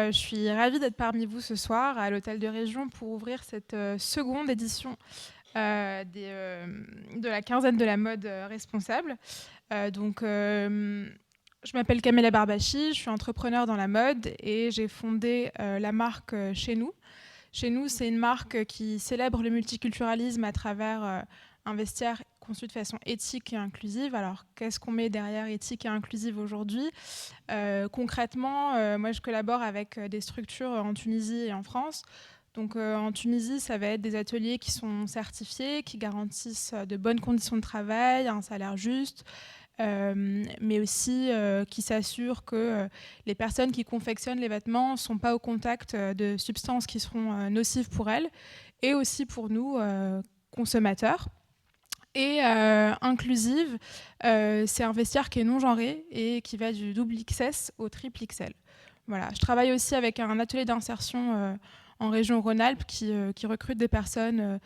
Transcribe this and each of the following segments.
Je suis ravie d'être parmi vous ce soir à l'Hôtel de Région pour ouvrir cette seconde édition de la quinzaine de la mode responsable. Je m'appelle Kamela Barbachi, je suis entrepreneur dans la mode et j'ai fondé la marque Chez Nous. Chez Nous, c'est une marque qui célèbre le multiculturalisme à travers un vestiaire conçu de façon éthique et inclusive. Alors, qu'est-ce qu'on met derrière éthique et inclusive aujourd'hui ? Concrètement, moi, je collabore avec des structures en Tunisie et en France. Donc, en Tunisie, ça va être des ateliers qui sont certifiés, qui garantissent de bonnes conditions de travail, un salaire juste, mais aussi qui s'assurent que les personnes qui confectionnent les vêtements ne sont pas au contact de substances qui seront nocives pour elles et aussi pour nous, consommateurs. Et inclusive, c'est un vestiaire qui est non genré et qui va du double XS au triple XL. Voilà. Je travaille aussi avec un atelier d'insertion en région Rhône-Alpes qui recrute des personnes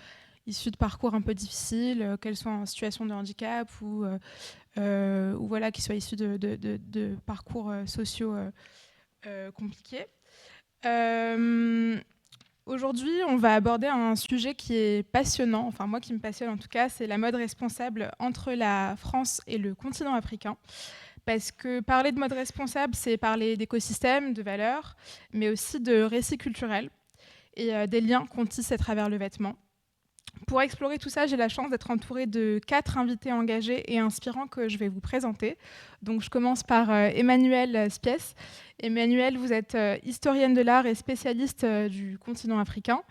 issues de parcours un peu difficiles, qu'elles soient en situation de handicap ou voilà, qui soient issues de parcours sociaux compliqués. Aujourd'hui, on va aborder un sujet qui est passionnant, enfin moi qui me passionne en tout cas, c'est la mode responsable entre la France et le continent africain. Parce que parler de mode responsable, c'est parler d'écosystèmes, de valeurs, mais aussi de récits culturels et des liens qu'on tisse à travers le vêtement. Pour explorer tout ça, j'ai la chance d'être entourée de 4 invités engagés et inspirants que je vais vous présenter. Donc, je commence par Emmanuelle Spies. Emmanuelle, vous êtes historienne de l'art et spécialiste du continent africain.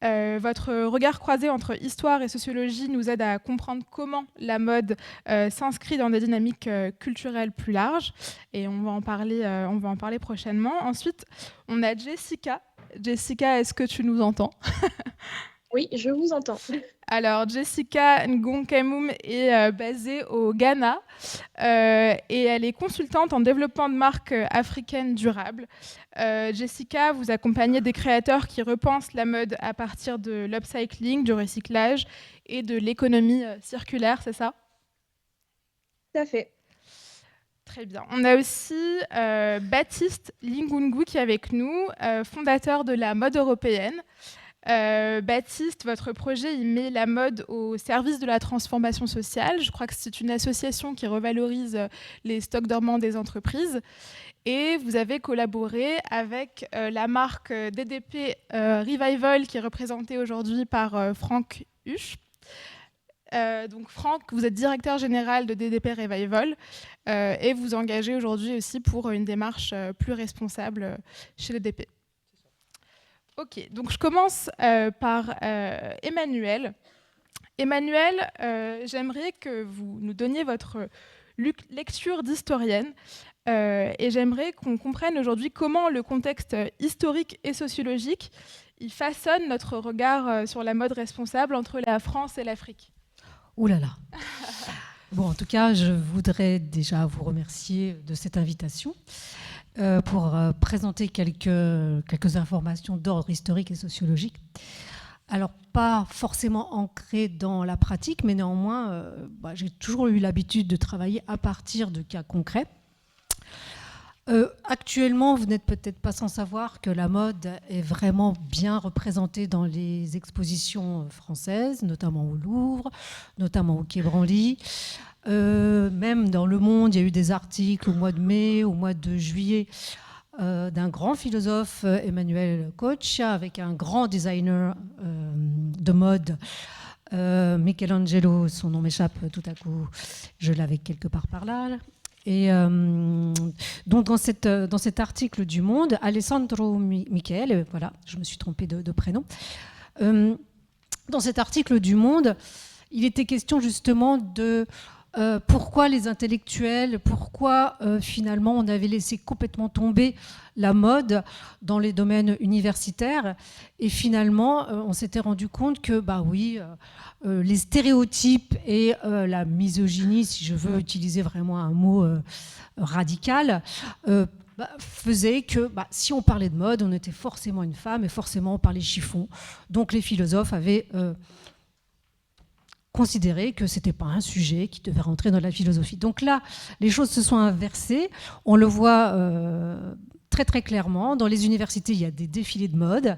Votre regard croisé entre histoire et sociologie nous aide à comprendre comment la mode s'inscrit dans des dynamiques culturelles plus larges. Et on va en parler prochainement. Ensuite, on a Jessica. Jessica, est-ce que tu nous entends ? Oui, je vous entends. Alors, Jessica Ngonkemoum est basée au Ghana et elle est consultante en développement de marques africaines durables. Jessica, vous accompagnez des créateurs qui repensent la mode à partir de l'upcycling, du recyclage et de l'économie circulaire, c'est ça ? Tout à fait. Très bien. On a aussi Baptiste Lingungu qui est avec nous, fondateur de la mode européenne. Baptiste, votre projet, il met la mode au service de la transformation sociale. Je crois que c'est une association qui revalorise les stocks dormants des entreprises. Et vous avez collaboré avec la marque DDP Revival, qui est représentée aujourd'hui par Franck Huche. Donc Franck, vous êtes directeur général de DDP Revival et vous engagez aujourd'hui aussi pour une démarche plus responsable chez DDP. Ok, donc je commence par Emmanuelle. Emmanuelle, j'aimerais que vous nous donniez votre lecture d'historienne et j'aimerais qu'on comprenne aujourd'hui comment le contexte historique et sociologique il façonne notre regard sur la mode responsable entre la France et l'Afrique. Ouh là là. Bon, en tout cas, je voudrais déjà vous remercier de cette invitation. Pour présenter quelques informations d'ordre historique et sociologique. Alors, pas forcément ancrées dans la pratique, mais néanmoins, j'ai toujours eu l'habitude de travailler à partir de cas concrets. Actuellement, vous n'êtes peut-être pas sans savoir que la mode est vraiment bien représentée dans les expositions françaises, notamment au Louvre, notamment au Quai Branly. Même dans Le Monde, il y a eu des articles au mois de mai, au mois de juillet, d'un grand philosophe, Emmanuel Koch, avec un grand designer de mode, Michelangelo, son nom m'échappe tout à coup, je l'avais quelque part par là. Et donc dans cet article du Monde, Alessandro Michele, voilà, je me suis trompée de prénom, dans cet article du Monde, il était question justement de pourquoi les intellectuels, pourquoi finalement on avait laissé complètement tomber la mode dans les domaines universitaires. Et finalement, on s'était rendu compte que, les stéréotypes et la misogynie, si je veux utiliser vraiment un mot radical, faisait que si on parlait de mode, on était forcément une femme et forcément on parlait chiffon. Donc les philosophes avaient considérer que ce n'était pas un sujet qui devait rentrer dans la philosophie. Donc là, les choses se sont inversées. On le voit très très clairement. Dans les universités, il y a des défilés de mode.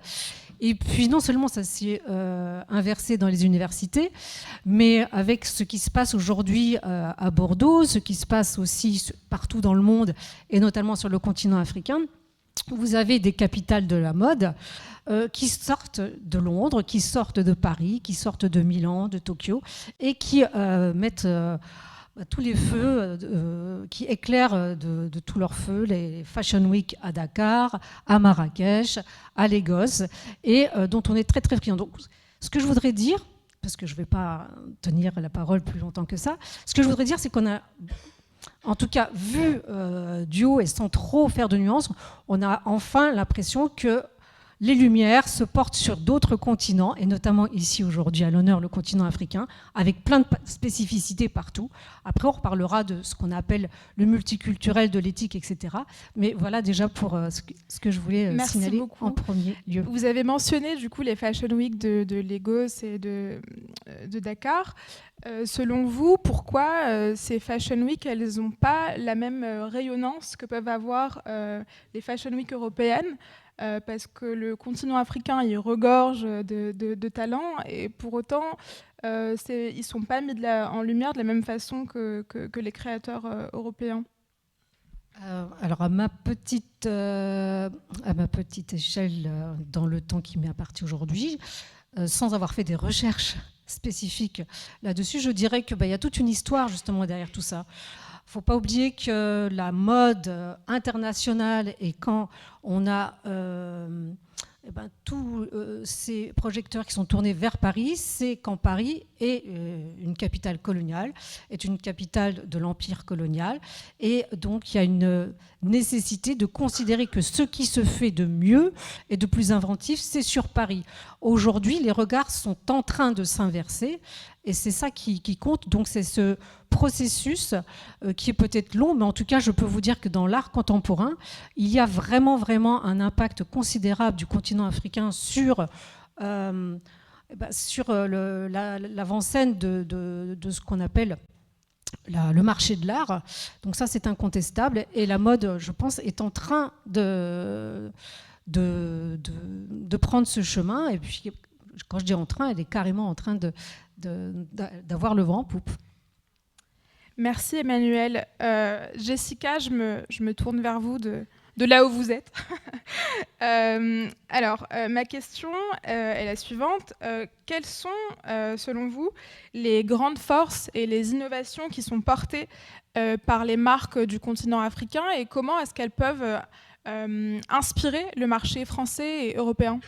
Et puis non seulement ça s'est inversé dans les universités, mais avec ce qui se passe aujourd'hui à Bordeaux, ce qui se passe aussi partout dans le monde, et notamment sur le continent africain, vous avez des capitales de la mode qui sortent de Londres, qui sortent de Paris, qui sortent de Milan, de Tokyo, et qui mettent tous les feux, qui éclairent de tous leurs feux les Fashion Week à Dakar, à Marrakech, à Lagos, et dont on est très très friand. Donc, ce que je voudrais dire, parce que je ne vais pas tenir la parole plus longtemps que ça, ce que je voudrais dire, c'est qu'on a, en tout cas, vu du haut et sans trop faire de nuances, on a enfin l'impression que les lumières se portent sur d'autres continents, et notamment ici aujourd'hui à l'honneur le continent africain, avec plein de spécificités partout. Après, on reparlera de ce qu'on appelle le multiculturel, de l'éthique, etc. Mais voilà déjà pour ce que je voulais signaler en premier lieu. Vous avez mentionné du coup les Fashion Week de Lagos et de Dakar. Selon vous, pourquoi ces Fashion Week, elles n'ont pas la même rayonnance que peuvent avoir les Fashion Week européennes? Parce que le continent africain, il regorge de talents, et pour autant, ils ne sont pas mis en lumière de la même façon que les créateurs européens. Alors à ma petite échelle, dans le temps qui m'est imparti aujourd'hui, sans avoir fait des recherches spécifiques là-dessus, je dirais qu'il y a toute une histoire justement derrière tout ça. Il ne faut pas oublier que la mode internationale, et quand on a tous ces projecteurs qui sont tournés vers Paris, c'est quand Paris est une capitale coloniale, est une capitale de l'empire colonial, et donc il y a une nécessité de considérer que ce qui se fait de mieux et de plus inventif, c'est sur Paris. Aujourd'hui, les regards sont en train de s'inverser, et c'est ça qui compte. Donc c'est ce processus qui est peut-être long, mais en tout cas, je peux vous dire que dans l'art contemporain, il y a vraiment, vraiment un impact considérable du continent africain sur l'avant-scène de ce qu'on appelle le marché de l'art. Donc ça, c'est incontestable. Et la mode, je pense, est en train de prendre ce chemin. Et puis, quand je dis en train, elle est carrément en train d'avoir le vent en poupe. Merci Emmanuelle. Jessica, je me tourne vers vous de là où vous êtes. Alors, ma question est la suivante. Quelles sont, selon vous, les grandes forces et les innovations qui sont portées par les marques du continent africain, et comment est-ce qu'elles peuvent inspirer le marché français et européen ?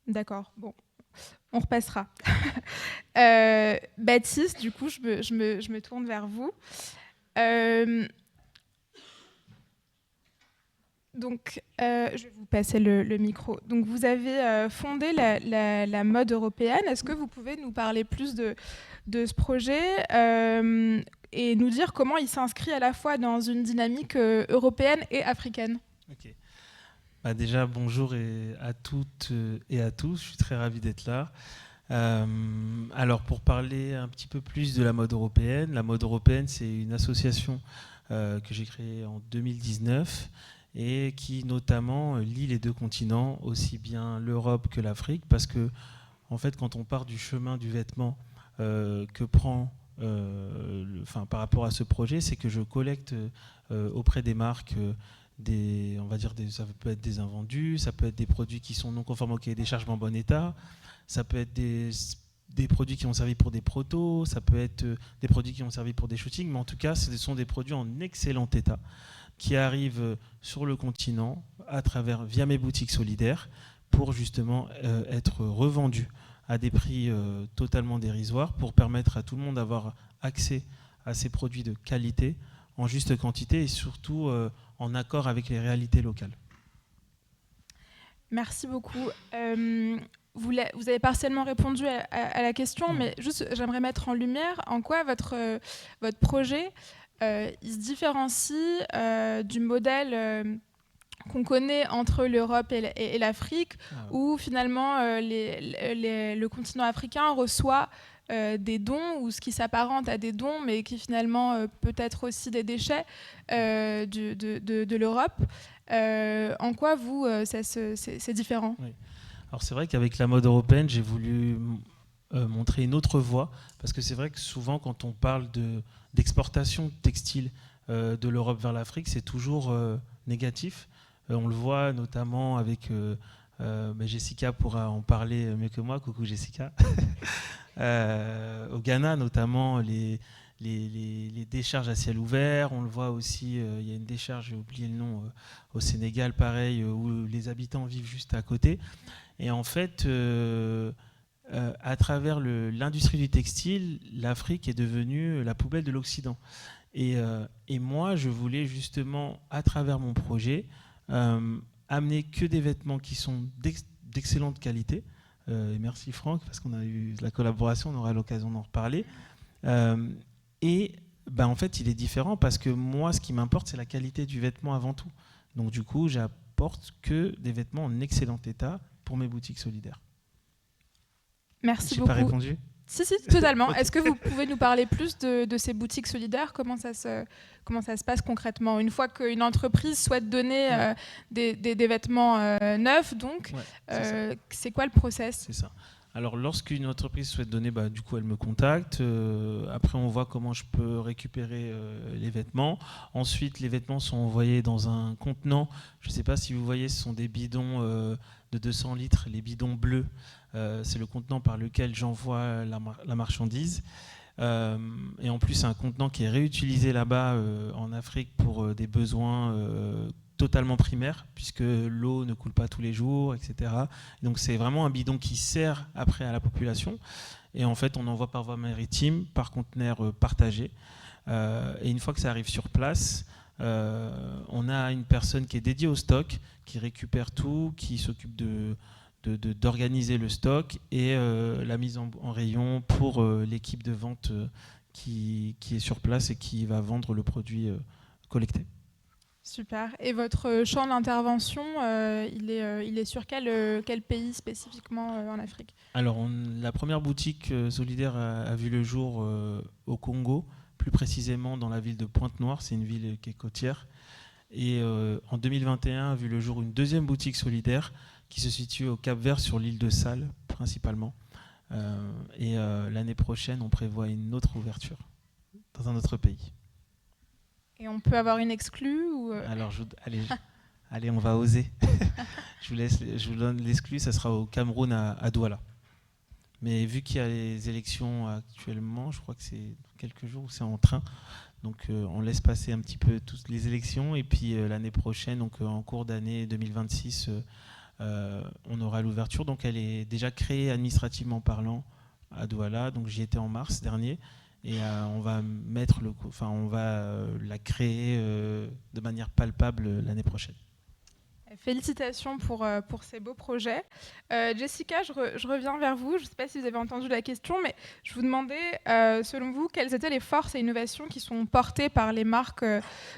D'accord, bon, on repassera. Baptiste, du coup, je me tourne vers vous. Donc, je vais vous passer le micro. Donc, vous avez fondé la mode européenne. Est-ce que vous pouvez nous parler plus de ce projet et nous dire comment il s'inscrit à la fois dans une dynamique européenne et africaine ? Ok. Déjà, bonjour à toutes et à tous. Je suis très ravi d'être là. Alors, pour parler un petit peu plus de la mode européenne, c'est une association que j'ai créée en 2019 et qui notamment lie les deux continents, aussi bien l'Europe que l'Afrique, parce que, en fait, quand on part du chemin du vêtement que prend par rapport à ce projet, c'est que je collecte auprès des marques ça peut être des invendus, ça peut être des produits qui sont non conformes au cahier des charges mais en bon état, ça peut être des produits qui ont servi pour des protos, ça peut être des produits qui ont servi pour des shootings, mais en tout cas, ce sont des produits en excellent état qui arrivent sur le continent via mes boutiques solidaires pour justement être revendus à des prix totalement dérisoires pour permettre à tout le monde d'avoir accès à ces produits de qualité en juste quantité et surtout en accord avec les réalités locales. Merci beaucoup. Vous avez partiellement répondu à la question, mais juste j'aimerais mettre en lumière en quoi votre projet il se différencie du modèle qu'on connaît entre l'Europe et l'Afrique, Ah, où finalement le continent africain reçoit des dons ou ce qui s'apparente à des dons, mais qui finalement peut être aussi des déchets de l'Europe. En quoi, vous, c'est différent? oui. Alors c'est vrai qu'avec la mode européenne, j'ai voulu montrer une autre voie, parce que c'est vrai que souvent quand on parle d'exportation textile de l'Europe vers l'Afrique, c'est toujours négatif. On le voit notamment avec Jessica pourra en parler mieux que moi. Coucou Jessica. Au Ghana notamment, les décharges à ciel ouvert. On le voit aussi, il y a une décharge, j'ai oublié le nom, au Sénégal, pareil, où les habitants vivent juste à côté. Et en fait, à travers l'industrie du textile, l'Afrique est devenue la poubelle de l'Occident. Et moi, je voulais justement, à travers mon projet, amener que des vêtements qui sont d'excellente qualité. Et merci Franck, parce qu'on a eu la collaboration, on aura l'occasion d'en reparler. En fait, il est différent parce que moi, ce qui m'importe, c'est la qualité du vêtement avant tout. Donc du coup, j'apporte que des vêtements en excellent état pour mes boutiques solidaires. Merci J'ai beaucoup. pas répondu ? Si, totalement. Okay. Est-ce que vous pouvez nous parler plus de ces boutiques solidaires ? Comment ça se passe concrètement ? Une fois qu'une entreprise souhaite donner des vêtements neufs, donc, c'est quoi le process ? C'est ça. Alors, lorsqu'une entreprise souhaite donner, du coup, elle me contacte. Après, on voit comment je peux récupérer les vêtements. Ensuite, les vêtements sont envoyés dans un contenant. Je ne sais pas si vous voyez, ce sont des bidons de 200 litres, les bidons bleus. C'est le contenant par lequel j'envoie la marchandise. Et en plus, c'est un contenant qui est réutilisé là-bas en Afrique pour des besoins totalement primaires, puisque l'eau ne coule pas tous les jours, etc. Donc c'est vraiment un bidon qui sert après à la population. Et en fait, on envoie par voie maritime, par conteneur partagé. Et une fois que ça arrive sur place, on a une personne qui est dédiée au stock, qui récupère tout, qui s'occupe d'organiser le stock et la mise en rayon pour l'équipe de vente qui est sur place et qui va vendre le produit collecté. Super. Et votre champ d'intervention, il est sur quel pays spécifiquement en Afrique ? Alors, la première boutique solidaire a vu le jour au Congo, plus précisément dans la ville de Pointe-Noire, c'est une ville qui est côtière. Et en 2021 a vu le jour une deuxième boutique solidaire qui se situe au Cap-Vert sur l'île de Sal, principalement. Et l'année prochaine, on prévoit une autre ouverture dans un autre pays. Et on peut avoir une exclue ou Alors, allez, on va oser. je vous donne l'exclus, ça sera au Cameroun, à Douala. Mais vu qu'il y a les élections actuellement, je crois que c'est dans quelques jours, c'est en train. Donc on laisse passer un petit peu toutes les élections. Et puis l'année prochaine, donc en cours d'année 2026, on aura l'ouverture. Donc elle est déjà créée administrativement parlant à Douala. Donc j'y étais en mars dernier. Et on va la créer de manière palpable l'année prochaine. Félicitations pour ces beaux projets. Jessica, je reviens vers vous. Je ne sais pas si vous avez entendu la question, mais je vous demandais, selon vous, quelles étaient les forces et innovations qui sont portées par les marques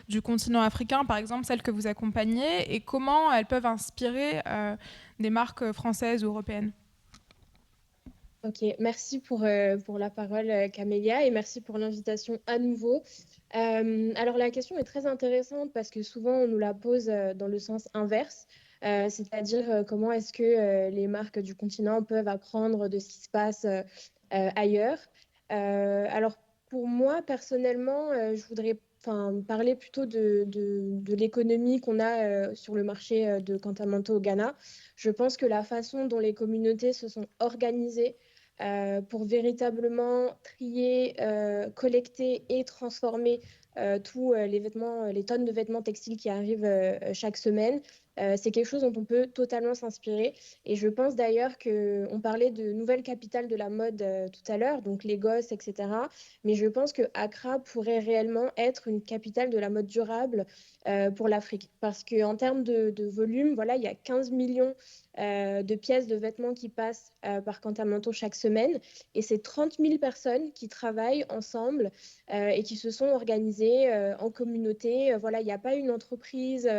du continent africain, par exemple celles que vous accompagnez, et comment elles peuvent inspirer des marques françaises ou européennes ? Ok, merci pour la parole, Camélia, et merci pour l'invitation à nouveau. Alors la question est très intéressante parce que souvent on nous la pose dans le sens inverse, c'est-à-dire comment est-ce que les marques du continent peuvent apprendre de ce qui se passe ailleurs. Alors pour moi personnellement, je voudrais parler plutôt de l'économie qu'on a sur le marché de Kantamanto au Ghana. Je pense que la façon dont les communautés se sont organisées pour véritablement trier, collecter et transformer tous les vêtements, les tonnes de vêtements textiles qui arrivent chaque semaine. C'est quelque chose dont on peut totalement s'inspirer. Et je pense d'ailleurs qu'on parlait de nouvelle capitale de la mode tout à l'heure, donc Lagos, etc. Mais je pense que Accra pourrait réellement être une capitale de la mode durable pour l'Afrique. Parce qu'en termes de volume, voilà, il y a 15 millions de pièces de vêtements qui passent par Cantamanto chaque semaine. Et c'est 30 000 personnes qui travaillent ensemble et qui se sont organisées en communauté. Voilà, il n'y a pas une entreprise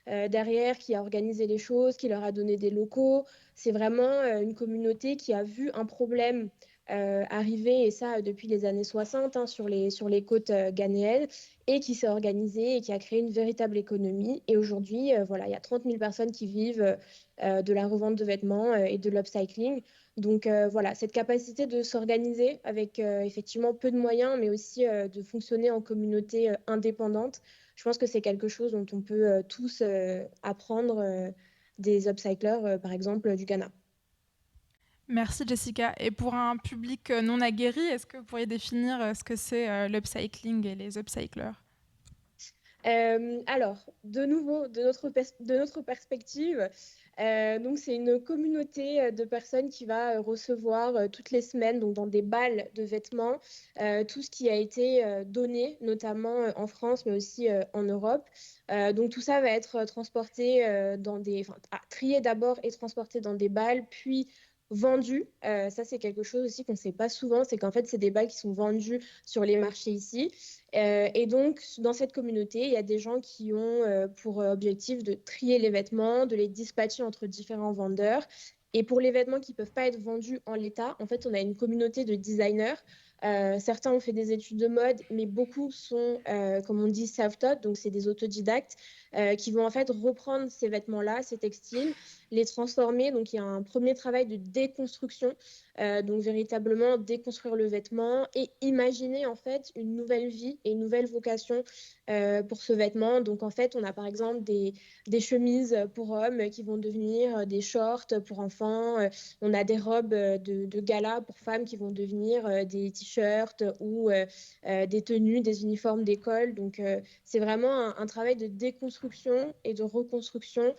derrière qui a organisé les choses, qui leur a donné des locaux. C'est vraiment une communauté qui a vu un problème arrivé, et ça depuis les années 60, hein, sur les côtes ghanéennes, et qui s'est organisée et qui a créé une véritable économie. Et aujourd'hui, voilà, il y a 30 000 personnes qui vivent de la revente de vêtements et de l'upcycling. Donc voilà, cette capacité de s'organiser avec effectivement peu de moyens, mais aussi de fonctionner en communauté indépendante, je pense que c'est quelque chose dont on peut tous apprendre des upcyclers, par exemple, du Ghana. Merci Jessica. Et pour un public non aguerri, est-ce que vous pourriez définir ce que c'est l'upcycling et les upcyclers? Alors, de nouveau, de notre perspective, donc c'est une communauté de personnes qui va recevoir toutes les semaines, donc dans des balles de vêtements, tout ce qui a été donné, notamment en France, mais aussi en Europe. Donc tout ça va être transporté trié d'abord et transporté dans des balles, puis vendu. Ça, c'est quelque chose aussi qu'on ne sait pas souvent, c'est qu'en fait, c'est des balles qui sont vendues sur les marchés ici. Et donc, dans cette communauté, il y a des gens qui ont pour objectif de trier les vêtements, de les dispatcher entre différents vendeurs. Et pour les vêtements qui ne peuvent pas être vendus en l'état, en fait, on a une communauté de designers. Certains ont fait des études de mode, mais beaucoup sont, comme on dit, self-taught, donc c'est des autodidactes qui vont en fait reprendre ces vêtements-là, ces textiles, les transformer. Donc, il y a un premier travail de déconstruction, donc véritablement déconstruire le vêtement et imaginer en fait une nouvelle vie et une nouvelle vocation pour ce vêtement. Donc, en fait, on a par exemple des chemises pour hommes qui vont devenir des shorts pour enfants. On a des robes de gala pour femmes qui vont devenir des t-shirts ou des tenues, des uniformes d'école. Donc, c'est vraiment un travail de déconstruction et de reconstruction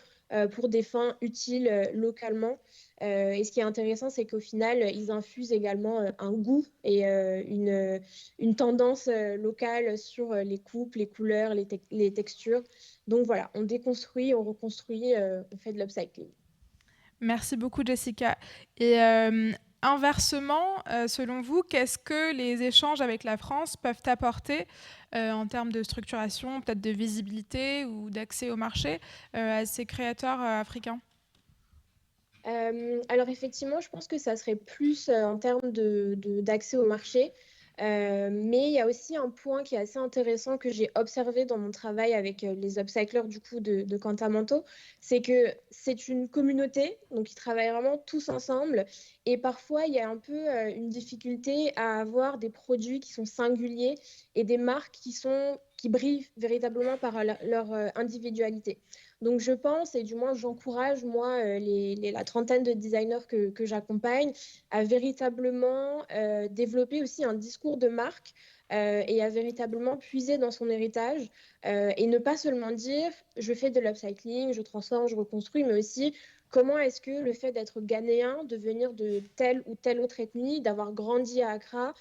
pour des fins utiles localement. Et ce qui est intéressant, c'est qu'au final, ils infusent également un goût et une tendance locale sur les coupes, les couleurs, les textures. Donc voilà, on déconstruit, on reconstruit, on fait de l'upcycling. Merci beaucoup Jessica. Et inversement, selon vous, qu'est-ce que les échanges avec la France peuvent apporter en termes de structuration, peut-être de visibilité ou d'accès au marché à ces créateurs africains? Alors effectivement, je pense que ça serait plus en termes d'accès au marché. Mais il y a aussi un point qui est assez intéressant que j'ai observé dans mon travail avec les upcyclers du coup de Cantamanto, c'est que c'est une communauté, donc ils travaillent vraiment tous ensemble, et parfois il y a un peu une difficulté à avoir des produits qui sont singuliers et des marques qui brillent véritablement par leur individualité. Donc je pense, et du moins j'encourage moi la trentaine de designers que j'accompagne à véritablement développer aussi un discours de marque et à véritablement puiser dans son héritage et ne pas seulement dire je fais de l'upcycling, je transforme, je reconstruis, mais aussi comment est-ce que le fait d'être ghanéen, de venir de telle ou telle autre ethnie, d'avoir grandi à Accra,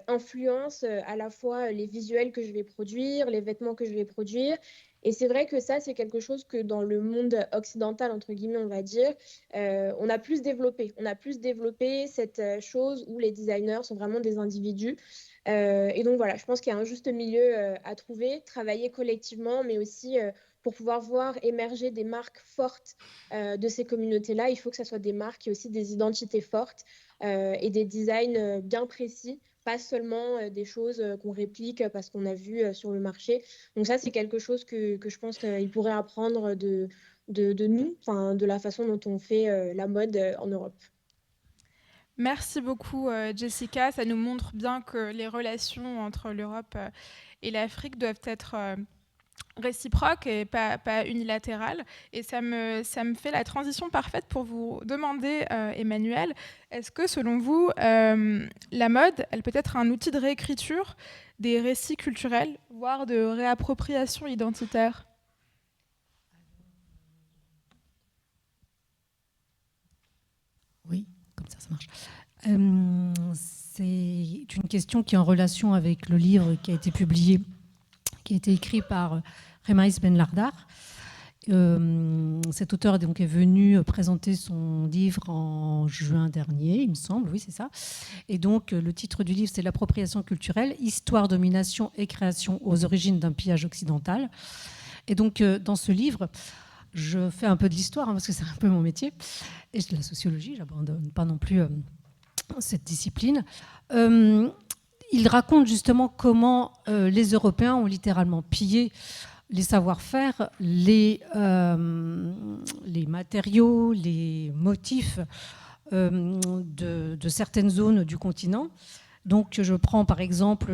influence à la fois les visuels que je vais produire, les vêtements que je vais produire. Et c'est vrai que ça, c'est quelque chose que dans le monde occidental, entre guillemets, on va dire, on a plus développé. On a plus développé cette chose où les designers sont vraiment des individus. Et donc voilà, je pense qu'il y a un juste milieu à trouver, travailler collectivement, mais aussi pour pouvoir voir émerger des marques fortes de ces communautés-là, il faut que ce soit des marques qui ont aussi des identités fortes et des designs bien précis, pas seulement des choses qu'on réplique parce qu'on a vu sur le marché. Donc ça, c'est quelque chose que je pense qu'ils pourraient apprendre de nous, de la façon dont on fait la mode en Europe. Merci beaucoup Jessica. Ça nous montre bien que les relations entre l'Europe et l'Afrique doivent être réciproques et pas unilatérales. Et ça me fait la transition parfaite pour vous demander, Emmanuel, est-ce que selon vous, la mode, elle peut être un outil de réécriture des récits culturels, voire de réappropriation identitaire? Oui, comme ça marche. C'est une question qui est en relation avec le livre qui a été publié, qui a été écrit par Remais Ben Lardar. Cet auteur donc est venu présenter son livre en juin dernier, il me semble, oui c'est ça. Et donc le titre du livre c'est L'appropriation culturelle, histoire, domination et création aux origines d'un pillage occidental. Et donc dans ce livre, je fais un peu de l'histoire parce que c'est un peu mon métier, et de la sociologie, j'abandonne pas non plus cette discipline. Il raconte justement comment les Européens ont littéralement pillé les savoir-faire, les matériaux, les motifs de certaines zones du continent. Donc je prends par exemple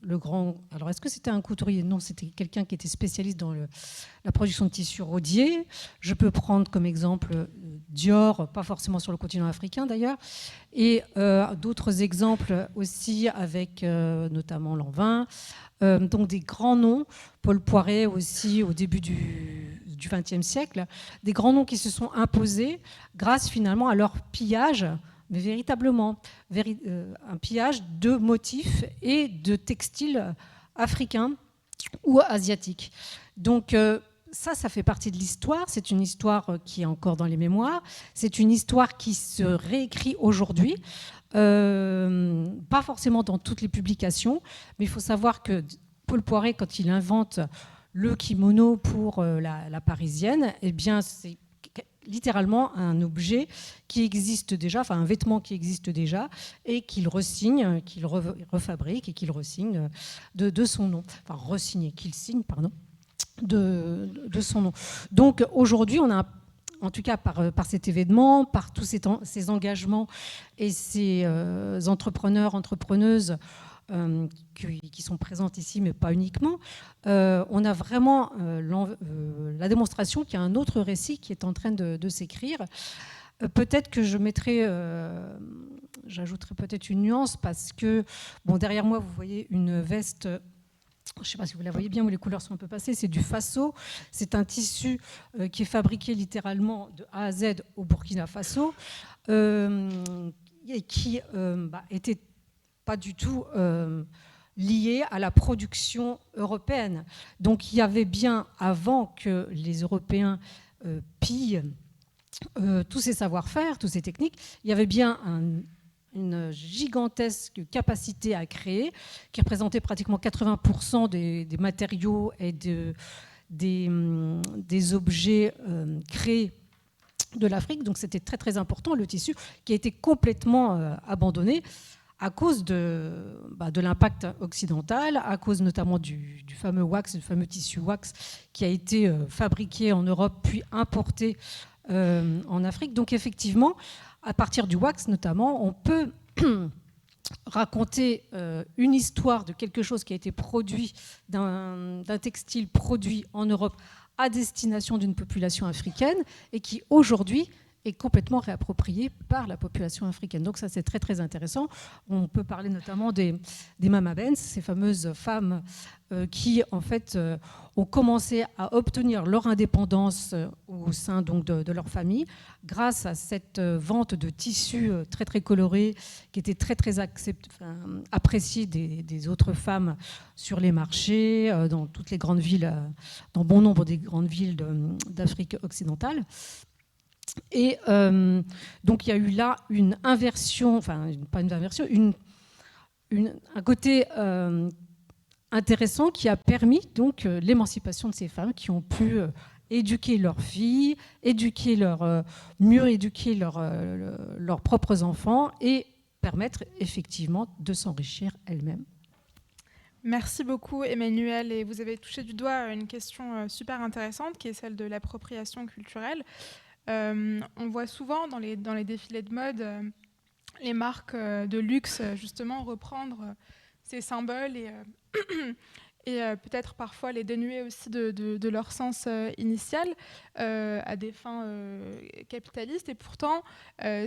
le grand... Alors est-ce que c'était un couturier? Non, c'était quelqu'un qui était spécialiste dans la production de tissus rodiers. Je peux prendre comme exemple Dior, pas forcément sur le continent africain d'ailleurs, et d'autres exemples aussi avec notamment Lanvin. Donc des grands noms, Paul Poiret aussi au début du XXe siècle, des grands noms qui se sont imposés grâce finalement à leur pillage, mais véritablement un pillage de motifs et de textiles africains ou asiatiques. Donc ça fait partie de l'histoire, c'est une histoire qui est encore dans les mémoires, c'est une histoire qui se réécrit aujourd'hui. Pas forcément dans toutes les publications, mais il faut savoir que Paul Poiret, quand il invente le kimono pour la parisienne, eh bien, c'est littéralement un objet qui existe déjà, enfin un vêtement qui existe déjà, et qu'il resigne, qu'il refabrique et qu'il resigne de son nom. Enfin, resigne, qu'il signe, pardon, de son nom. Donc aujourd'hui, on a en tout cas par cet événement, par tous ces engagements et ces entrepreneurs, entrepreneuses qui sont présentes ici, mais pas uniquement, on a vraiment la démonstration qu'il y a un autre récit qui est en train de s'écrire. Peut-être que j'ajouterai peut-être une nuance parce que, bon, derrière moi, vous voyez une veste... Je ne sais pas si vous la voyez bien, mais les couleurs sont un peu passées. C'est du Faso. C'est un tissu qui est fabriqué littéralement de A à Z au Burkina Faso et qui était pas du tout lié à la production européenne. Donc il y avait bien, avant que les Européens pillent tous ces savoir-faire, toutes ces techniques, il y avait bien une gigantesque capacité à créer, qui représentait pratiquement 80% des matériaux et des objets créés de l'Afrique. Donc c'était très très important, le tissu, qui a été complètement abandonné à cause de l'impact occidental, à cause notamment du fameux wax, du fameux tissu wax qui a été fabriqué en Europe puis importé en Afrique. Donc effectivement, à partir du wax notamment, on peut raconter une histoire de quelque chose qui a été produit, d'un textile produit en Europe à destination d'une population africaine et qui aujourd'hui est complètement réapproprié par la population africaine. Donc ça, c'est très, très intéressant. On peut parler notamment des Mama Bens, ces fameuses femmes qui, en fait, ont commencé à obtenir leur indépendance au sein donc, de leur famille grâce à cette vente de tissus très, très colorés qui était très, très appréciée des autres femmes sur les marchés, dans toutes les grandes villes, dans bon nombre des grandes villes d'Afrique occidentale. Et donc il y a eu là une inversion, enfin pas une inversion, un côté intéressant qui a permis donc l'émancipation de ces femmes qui ont pu éduquer leurs filles, mieux éduquer leurs propres enfants et permettre effectivement de s'enrichir elles-mêmes. Merci beaucoup Emmanuel, et vous avez touché du doigt une question super intéressante qui est celle de l'appropriation culturelle. On voit souvent dans les défilés de mode les marques de luxe justement reprendre ces symboles et peut-être parfois les dénuer aussi de leur sens initial à des fins capitalistes. Et pourtant,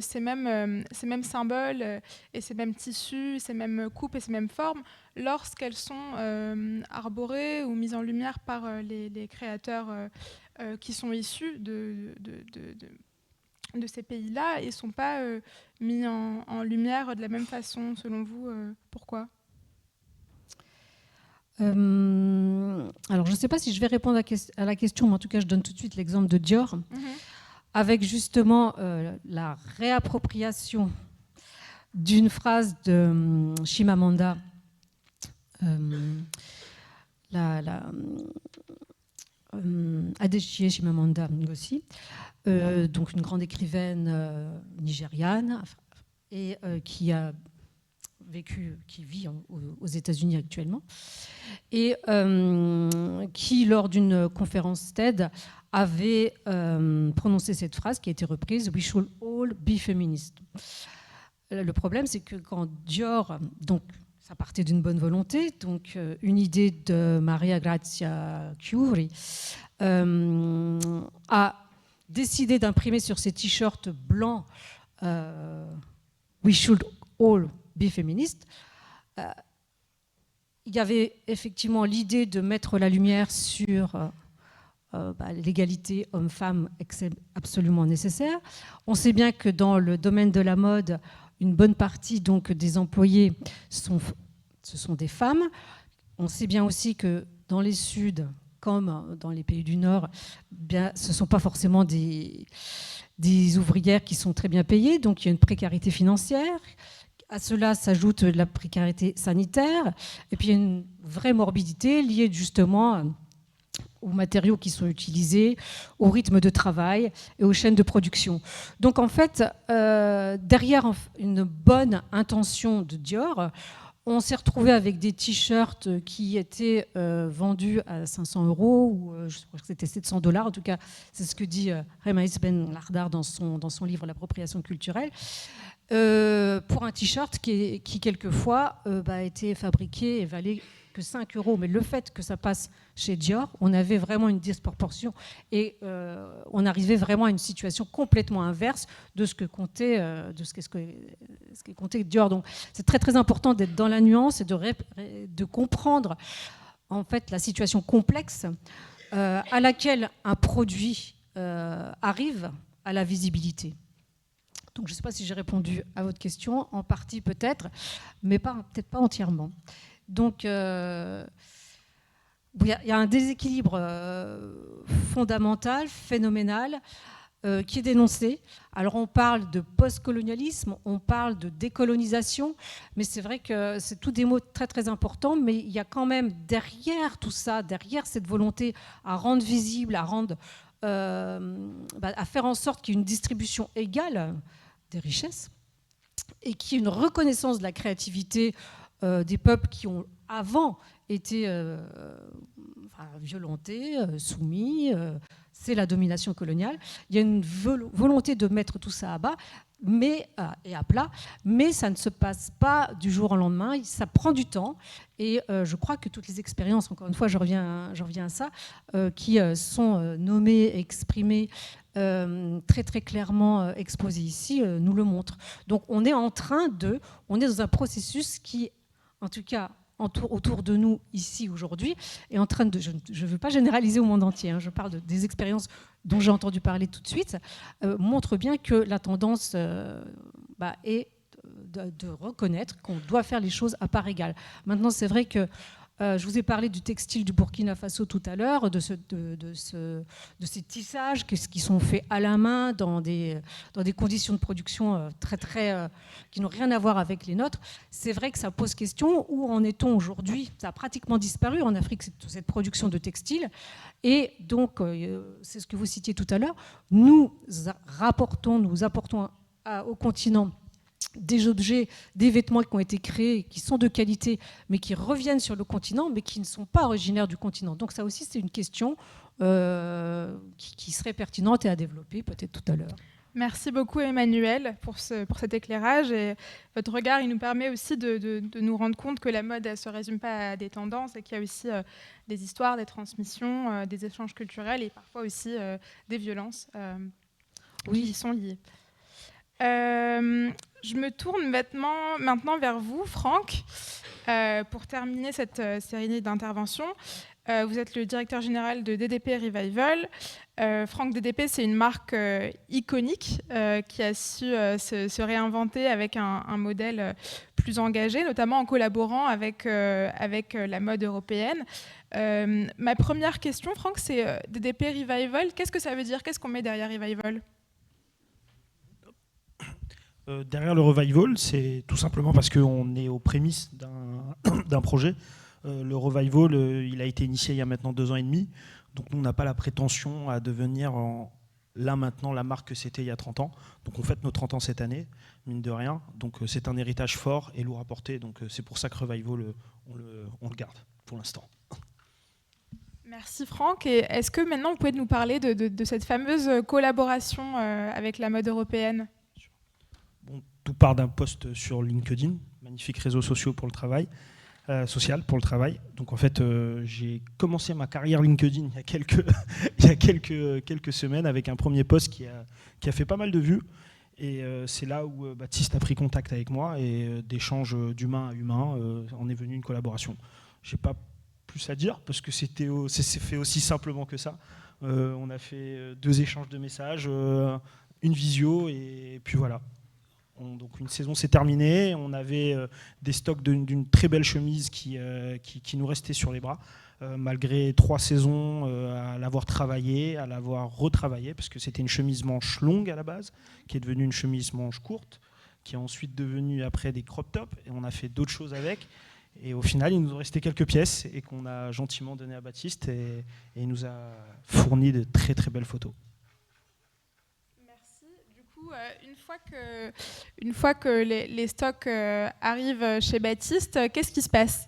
ces mêmes symboles et ces mêmes tissus, ces mêmes coupes et ces mêmes formes, lorsqu'elles sont arborées ou mises en lumière par les créateurs qui sont issus de ces pays-là, ils ne sont pas mis en lumière de la même façon, selon vous. Pourquoi ? Alors, je ne sais pas si je vais répondre à la question, mais en tout cas, je donne tout de suite l'exemple de Dior, avec justement la réappropriation d'une phrase de Chimamanda, Adichie Chimamanda Ngozi, donc une grande écrivaine nigériane, et qui vit aux États-Unis actuellement, et qui, lors d'une conférence TED, avait prononcé cette phrase qui a été reprise « We should all be feminists ». Le problème, c'est que quand Dior, donc ça partait d'une bonne volonté, donc une idée de Maria Grazia Chiuri, a décidé d'imprimer sur ses t-shirts blancs « We should all be feminists ». Il y avait effectivement l'idée de mettre la lumière sur l'égalité homme-femme absolument nécessaire. On sait bien que dans le domaine de la mode, une bonne partie donc, des employés, ce sont des femmes. On sait bien aussi que dans les Suds, comme dans les pays du Nord, bien, ce ne sont pas forcément des ouvrières qui sont très bien payées, donc il y a une précarité financière. À cela s'ajoute la précarité sanitaire, et puis il y a une vraie morbidité liée justement aux matériaux qui sont utilisés, au rythme de travail et aux chaînes de production. Donc en fait, derrière une bonne intention de Dior, on s'est retrouvé avec des t-shirts qui étaient vendus à 500 €, ou je crois que c'était 700 $, en tout cas, c'est ce que dit Remais Ben Lardar dans son livre L'appropriation culturelle, pour un t-shirt qui quelquefois a été fabriqué et valait que 5 €. Mais le fait que ça passe chez Dior, on avait vraiment une disproportion et on arrivait vraiment à une situation complètement inverse de ce que comptait, ce qui comptait Dior. Donc c'est très très important d'être dans la nuance et de comprendre en fait la situation complexe à laquelle un produit arrive à la visibilité. Donc je ne sais pas si j'ai répondu à votre question, en partie peut-être, mais peut-être pas entièrement. Donc, il y a un déséquilibre fondamental, phénoménal, qui est dénoncé. Alors, on parle de post-colonialisme, on parle de décolonisation, mais c'est vrai que c'est tous des mots très, très importants, mais il y a quand même derrière tout ça, derrière cette volonté à rendre visible, à faire en sorte qu'il y ait une distribution égale des richesses et qu'il y ait une reconnaissance de la créativité des peuples qui ont avant été violentés, soumis, c'est la domination coloniale. Il y a une volonté de mettre tout ça à bas et à plat, mais ça ne se passe pas du jour au lendemain, ça prend du temps et je crois que toutes les expériences, encore une fois je reviens à ça, qui sont nommées, exprimées, très très clairement exposées ici, nous le montrent. Donc on est dans un processus qui, en tout cas, autour de nous, ici, aujourd'hui, est en train de... Je ne veux pas généraliser au monde entier, je parle des expériences dont j'ai entendu parler tout de suite, montre bien que la tendance est de reconnaître qu'on doit faire les choses à part égale. Maintenant, c'est vrai que je vous ai parlé du textile du Burkina Faso tout à l'heure, de ces tissages qui sont faits à la main dans des conditions de production qui n'ont rien à voir avec les nôtres. C'est vrai que ça pose question. Où en est-on aujourd'hui ? Ça a pratiquement disparu en Afrique, cette production de textile. Et donc, c'est ce que vous citiez tout à l'heure, nous apportons au continent des objets, des vêtements qui ont été créés, qui sont de qualité, mais qui reviennent sur le continent, mais qui ne sont pas originaires du continent. Donc ça aussi, c'est une question qui serait pertinente et à développer peut-être tout à l'heure. Merci beaucoup Emmanuel pour cet éclairage. Et votre regard, il nous permet aussi de nous rendre compte que la mode, elle ne se résume pas à des tendances et qu'il y a aussi des histoires, des transmissions, des échanges culturels et parfois aussi des violences qui y sont liées. Je me tourne maintenant vers vous, Franck, pour terminer cette série d'interventions. Vous êtes le directeur général de DDP Revival. Franck, DDP, c'est une marque iconique qui a su se réinventer avec un modèle plus engagé, notamment en collaborant avec la mode européenne. Ma première question, Franck, c'est DDP Revival. Qu'est-ce que ça veut dire? Qu'est-ce qu'on met derrière Revival? Derrière le Revival, c'est tout simplement parce qu'on est aux prémices d'un projet. Le Revival, il a été initié il y a maintenant 2 ans et demi. Donc nous, on n'a pas la prétention à devenir là maintenant la marque que c'était il y a 30 ans. Donc on fête nos 30 ans cette année, mine de rien. Donc c'est un héritage fort et lourd à porter. Donc c'est pour ça que Revival, on le garde pour l'instant. Merci Franck. Et est-ce que maintenant vous pouvez nous parler de cette fameuse collaboration avec la mode européenne? Bon, tout part d'un post sur LinkedIn, magnifique réseau social pour le travail. Donc en fait, j'ai commencé ma carrière LinkedIn il y a quelques semaines avec un premier post qui a fait pas mal de vues. Et c'est là où Baptiste a pris contact avec moi et d'échanges d'humain à humain en est venue une collaboration. J'ai pas plus à dire parce que c'est fait aussi simplement que ça. On a fait 2 échanges de messages, une visio et puis voilà. Donc une saison s'est terminée, on avait des stocks d'une très belle chemise qui nous restait sur les bras, malgré 3 saisons à l'avoir travaillée, à l'avoir retravaillée, parce que c'était une chemise manche longue à la base, qui est devenue une chemise manche courte, qui est ensuite devenue après des crop tops, et on a fait d'autres choses avec. Et au final, il nous restait quelques pièces et qu'on a gentiment donné à Baptiste, et il nous a fourni de très très belles photos. Une fois que les stocks arrivent chez Baptiste, qu'est-ce qui se passe?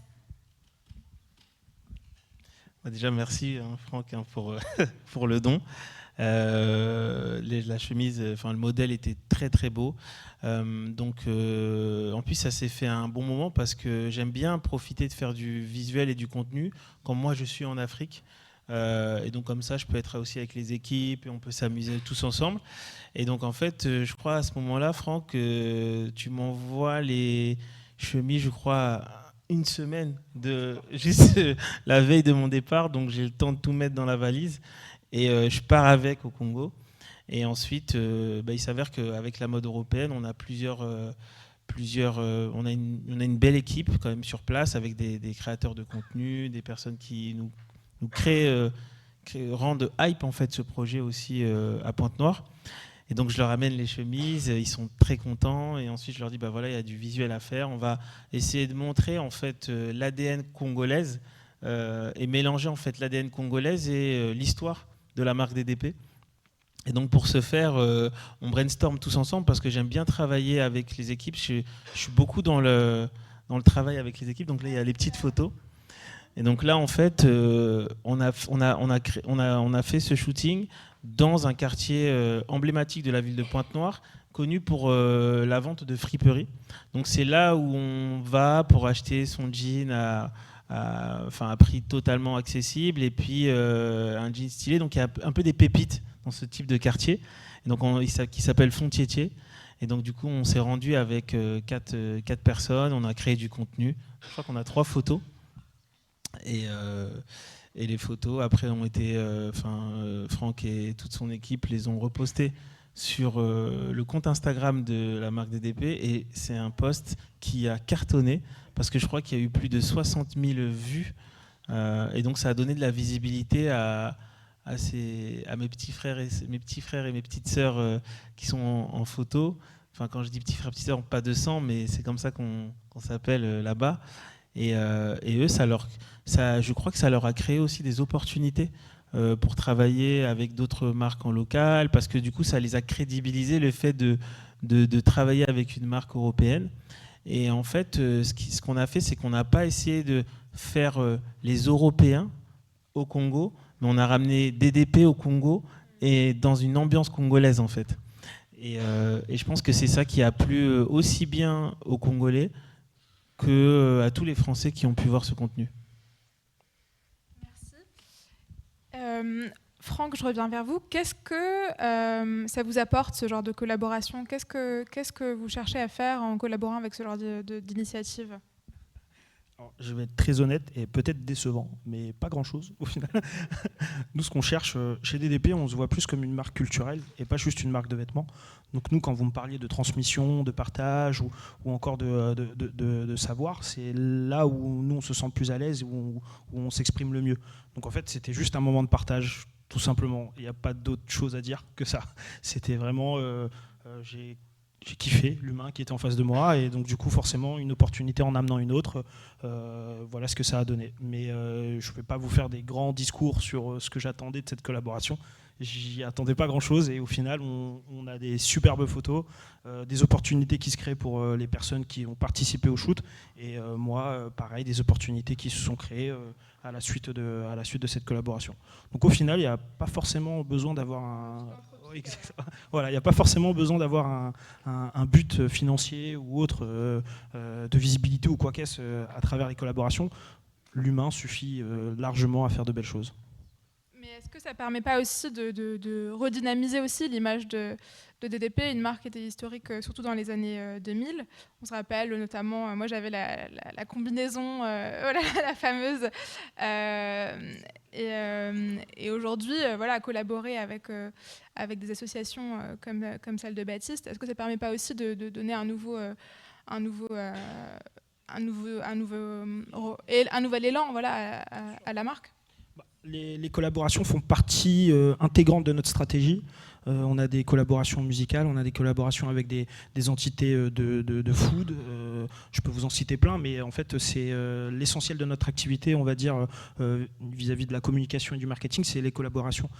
Déjà, merci Franck pour le don. La chemise, le modèle était très très beau. En plus, ça s'est fait à un bon moment parce que j'aime bien profiter de faire du visuel et du contenu quand moi je suis en Afrique. Et donc comme ça, je peux être aussi avec les équipes et on peut s'amuser tous ensemble. Et donc en fait, je crois à ce moment-là, Franck, tu m'envoies les chemises, je crois, une semaine juste la veille de mon départ. Donc j'ai le temps de tout mettre dans la valise et je pars avec au Congo. Et ensuite, il s'avère qu'avec la mode européenne, on a on a une belle équipe quand même sur place avec des créateurs de contenu, des personnes qui nous rendent hype en fait ce projet aussi à Pointe-Noire. Et donc je leur amène les chemises, ils sont très contents et ensuite je leur dis voilà, il y a du visuel à faire, on va essayer de montrer en fait l'ADN congolaise et mélanger en fait l'ADN congolaise et l'histoire de la marque DDP. Et donc pour ce faire, on brainstorm tous ensemble parce que j'aime bien travailler avec les équipes. Je suis beaucoup dans le travail avec les équipes. Donc là il y a les petites photos. Et donc là, en fait, on a fait ce shooting dans un quartier emblématique de la ville de Pointe-Noire, connu pour la vente de friperies. Donc c'est là où on va pour acheter son jean à prix totalement accessible et puis un jean stylé. Donc il y a un peu des pépites dans ce type de quartier, et donc qui s'appelle Fontietier. Et donc du coup, on s'est rendu avec 4 personnes. On a créé du contenu. Je crois qu'on a 3 photos. Et les photos après ont été Franck et toute son équipe les ont repostées sur le compte Instagram de la marque DDP et c'est un post qui a cartonné parce que je crois qu'il y a eu plus de 60 000 vues et donc ça a donné de la visibilité à mes petits frères et mes petites sœurs qui sont en photo. Enfin, quand je dis petits frères et petites sœurs, pas de sang, mais c'est comme ça qu'on s'appelle là-bas. Et eux, je crois que ça leur a créé aussi des opportunités pour travailler avec d'autres marques en local, parce que du coup, ça les a crédibilisés le fait de travailler avec une marque européenne. Et en fait, ce qu'on a fait, c'est qu'on n'a pas essayé de faire les Européens au Congo, mais on a ramené DDP au Congo et dans une ambiance congolaise, en fait. Et je pense que c'est ça qui a plu aussi bien aux Congolais qu'à tous les Français qui ont pu voir ce contenu. Merci. Franck, je reviens vers vous. Qu'est-ce que ça vous apporte, ce genre de collaboration? Qu'est-ce que vous cherchez à faire en collaborant avec ce genre d'initiative? Alors, je vais être très honnête et peut-être décevant, mais pas grand-chose au final. Nous, ce qu'on cherche chez DDP, on se voit plus comme une marque culturelle et pas juste une marque de vêtements. Donc nous, quand vous me parliez de transmission, de partage ou encore de savoir, c'est là où nous, on se sent le plus à l'aise, où on s'exprime le mieux. Donc en fait, c'était juste un moment de partage, tout simplement. Il n'y a pas d'autre chose à dire que ça. C'était vraiment... j'ai kiffé l'humain qui était en face de moi et donc du coup forcément une opportunité en amenant une autre, voilà ce que ça a donné. Mais je ne vais pas vous faire des grands discours sur ce que j'attendais de cette collaboration. J'y attendais pas grand chose et au final on a des superbes photos, des opportunités qui se créent pour les personnes qui ont participé au shoot et moi pareil, des opportunités qui se sont créées à la suite de cette collaboration. Donc au final il n'y a pas forcément besoin d'avoir voilà, il n'y a pas forcément besoin d'avoir un but financier ou autre de visibilité ou quoi qu'est-ce à travers les collaborations. L'humain suffit largement à faire de belles choses. Mais est-ce que ça ne permet pas aussi de redynamiser aussi l'image de DDP, une marque qui était historique surtout dans les années 2000. On se rappelle notamment, moi j'avais la combinaison, voilà, la fameuse. Et aujourd'hui, voilà, collaborer avec des associations comme celle de Baptiste, est-ce que ça ne permet pas aussi de donner un nouvel élan, voilà, à la marque? Les collaborations font partie intégrante de notre stratégie. On a des collaborations musicales, on a des collaborations avec des entités de food. Je peux vous en citer plein, mais en fait, c'est l'essentiel de notre activité, on va dire, vis-à-vis de la communication et du marketing, c'est les collaborations.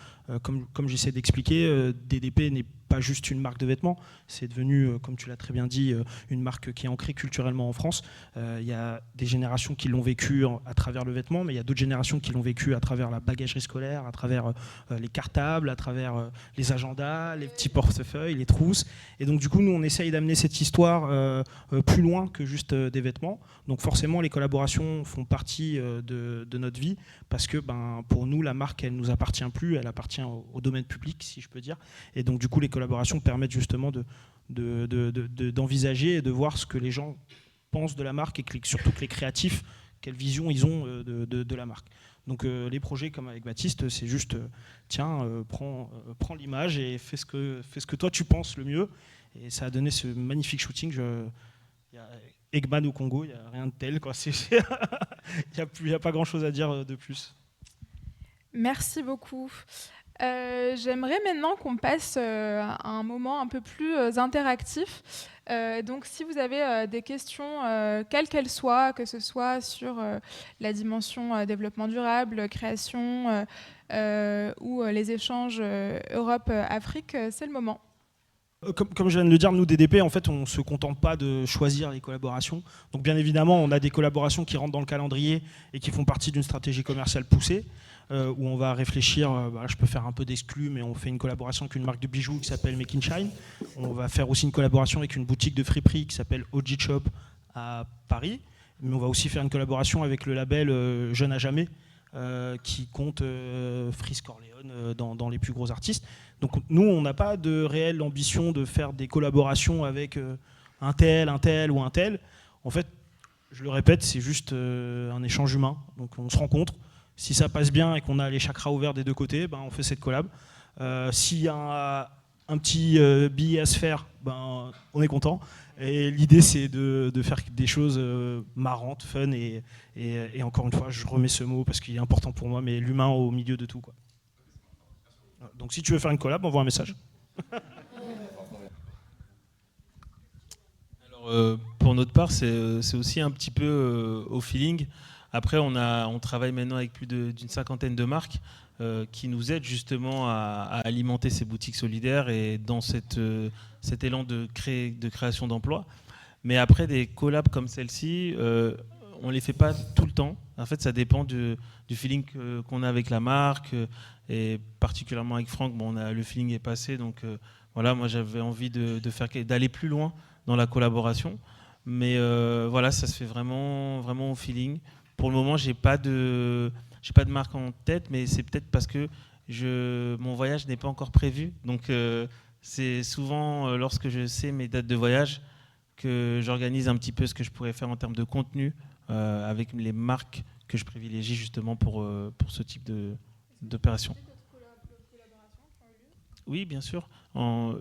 Comme j'essaie d'expliquer, DDP n'est pas juste une marque de vêtements, c'est devenu, comme tu l'as très bien dit, une marque qui est ancrée culturellement en France. Il y a des générations qui l'ont vécu à travers le vêtement, mais il y a d'autres générations qui l'ont vécu à travers la bagagerie scolaire, à travers les cartables, à travers les agendas, les petits portefeuilles, les trousses. Et donc du coup, nous, on essaye d'amener cette histoire plus loin que juste des vêtements. Donc forcément, les collaborations font partie de notre vie parce que pour nous, la marque, elle ne nous appartient plus, elle appartient au domaine public, si je peux dire. Et donc du coup, les collaborations permettent justement d'envisager et de voir ce que les gens pensent de la marque et surtout que les créatifs, quelle vision ils ont de la marque. Donc les projets comme avec Baptiste, c'est juste tiens, prends l'image et fais ce que toi tu penses le mieux. Et ça a donné ce magnifique shooting. Il y a Eggman au Congo, il n'y a rien de tel, quoi. Il n'y a pas grand chose à dire de plus. Merci beaucoup. J'aimerais maintenant qu'on passe à un moment un peu plus interactif. Donc si vous avez des questions, quelles qu'elles soient, que ce soit sur la dimension développement durable, création ou les échanges Europe-Afrique, c'est le moment. Comme je viens de le dire, nous, DDP, en fait, on ne se contente pas de choisir les collaborations. Donc, bien évidemment, on a des collaborations qui rentrent dans le calendrier et qui font partie d'une stratégie commerciale poussée, où on va réfléchir, je peux faire un peu d'exclus, mais on fait une collaboration avec une marque de bijoux qui s'appelle Make in Shine. On va faire aussi une collaboration avec une boutique de friperie qui s'appelle OG Shop à Paris. Mais on va aussi faire une collaboration avec le label Jeune à Jamais, qui compte Freeze Corleone dans les plus gros artistes. Donc nous, on n'a pas de réelle ambition de faire des collaborations avec un tel ou un tel. En fait, je le répète, c'est juste un échange humain. Donc on se rencontre. Si ça passe bien et qu'on a les chakras ouverts des deux côtés, on fait cette collab. S'il y a un petit billet à se faire, on est content. Et l'idée, c'est de faire des choses marrantes, fun, et encore une fois, je remets ce mot parce qu'il est important pour moi, mais l'humain au milieu de tout, quoi. Donc si tu veux faire une collab, envoie un message. Alors, pour notre part, c'est aussi un petit peu au feeling. Après, on travaille maintenant avec plus d'une cinquantaine de marques qui nous aident justement à alimenter ces boutiques solidaires et dans cet élan de création d'emplois. Mais après, des collabs comme celle-ci, on ne les fait pas tout le temps. En fait, ça dépend du feeling qu'on a avec la marque. Et particulièrement avec Franck, le feeling est passé. Donc voilà, moi j'avais envie d'aller plus loin dans la collaboration. Mais voilà, ça se fait vraiment, vraiment au feeling. Pour le moment, j'ai pas de marque en tête, mais c'est peut-être parce que mon voyage n'est pas encore prévu. Donc c'est souvent lorsque je sais mes dates de voyage, que j'organise un petit peu ce que je pourrais faire en termes de contenu avec les marques que je privilégie justement pour ce type d'opération. Oui, bien sûr.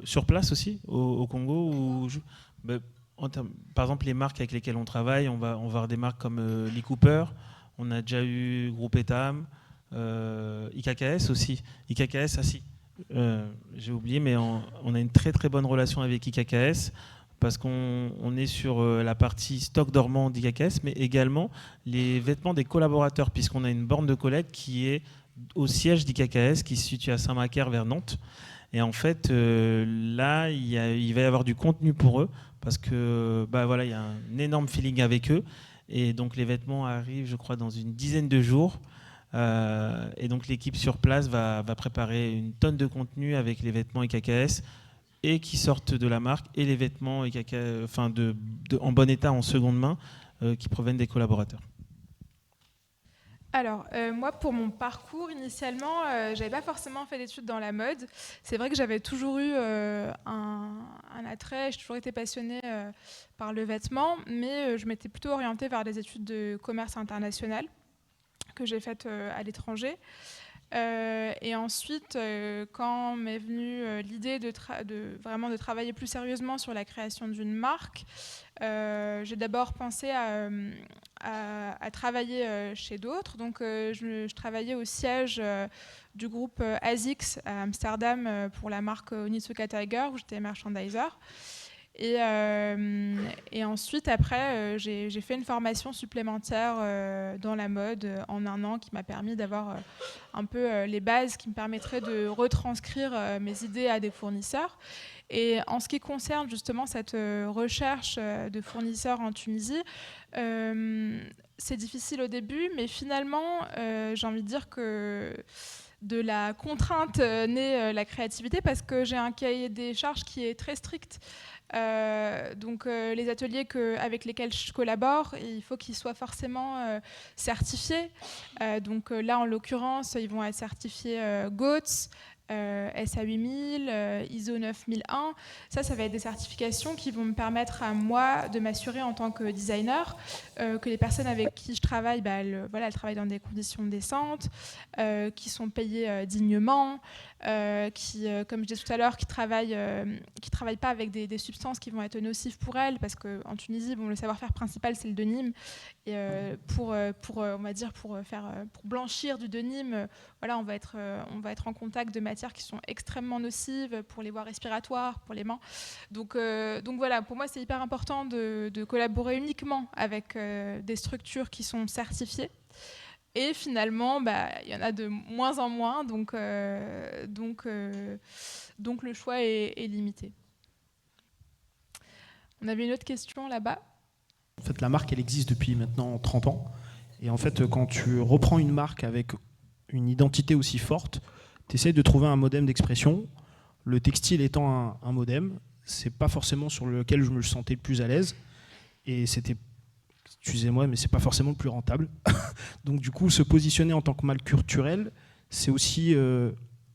Sur place aussi, au Congo. Par exemple, les marques avec lesquelles on travaille, on va avoir des marques comme Lee Cooper, on a déjà eu Groupe Etam, IKKS aussi. IKKS, j'ai oublié, mais on a une très très bonne relation avec IKKS parce qu'on est sur la partie stock dormant d'IKKS, mais également les vêtements des collaborateurs, puisqu'on a une borne de collecte qui est au siège d'IKKS, qui se situe à Saint-Macaire vers Nantes. Et en fait, là, il va y avoir du contenu pour eux, parce que il y a un énorme feeling avec eux. Et donc les vêtements arrivent, je crois, dans une dizaine de jours. Et donc l'équipe sur place va préparer une tonne de contenu avec les vêtements IKKS et qui sortent de la marque et les vêtements IKKS, en bon état en seconde main qui proviennent des collaborateurs. Alors, moi, pour mon parcours, initialement, je n'avais pas forcément fait d'études dans la mode. C'est vrai que j'avais toujours eu un attrait, j'ai toujours été passionnée par le vêtement, mais je m'étais plutôt orientée vers des études de commerce international que j'ai faites à l'étranger. Et ensuite, quand m'est venue l'idée vraiment de travailler plus sérieusement sur la création d'une marque, j'ai d'abord pensé à travailler chez d'autres. Donc, je travaillais au siège du groupe ASICS à Amsterdam pour la marque Onitsuka Tiger, où j'étais merchandiser. Et ensuite, après, j'ai fait une formation supplémentaire dans la mode en 1 an qui m'a permis d'avoir un peu les bases qui me permettraient de retranscrire mes idées à des fournisseurs. Et en ce qui concerne justement cette recherche de fournisseurs en Tunisie, c'est difficile au début, mais finalement, j'ai envie de dire que de la contrainte naît la créativité parce que j'ai un cahier des charges qui est très strict. Donc les ateliers avec lesquels je collabore, il faut qu'ils soient forcément certifiés. Donc là, en l'occurrence, ils vont être certifiés GOTS, SA8000, ISO 9001. Ça va être des certifications qui vont me permettre à moi de m'assurer en tant que designer que les personnes avec qui je travaille, elles travaillent dans des conditions décentes, qui sont payées dignement, qui, comme je disais tout à l'heure, qui travaillent pas avec des substances qui vont être nocives pour elles, parce qu'en Tunisie, le savoir-faire principal, c'est le denim. Et pour blanchir du denim, on va être en contact de matières qui sont extrêmement nocives pour les voies respiratoires, pour les mains. Donc voilà, pour moi, c'est hyper important de collaborer uniquement avec des structures qui sont certifiées. Et finalement, il y en a de moins en moins, donc le choix est limité. On avait une autre question là-bas. En fait, la marque, elle existe depuis maintenant 30 ans. Et en fait, quand tu reprends une marque avec une identité aussi forte, tu essaies de trouver un modem d'expression. Le textile étant un modem, c'est pas forcément sur lequel je me sentais le plus à l'aise. Et c'était, excusez-moi, mais c'est pas forcément le plus rentable. Donc du coup, se positionner en tant que marque culturelle, c'est aussi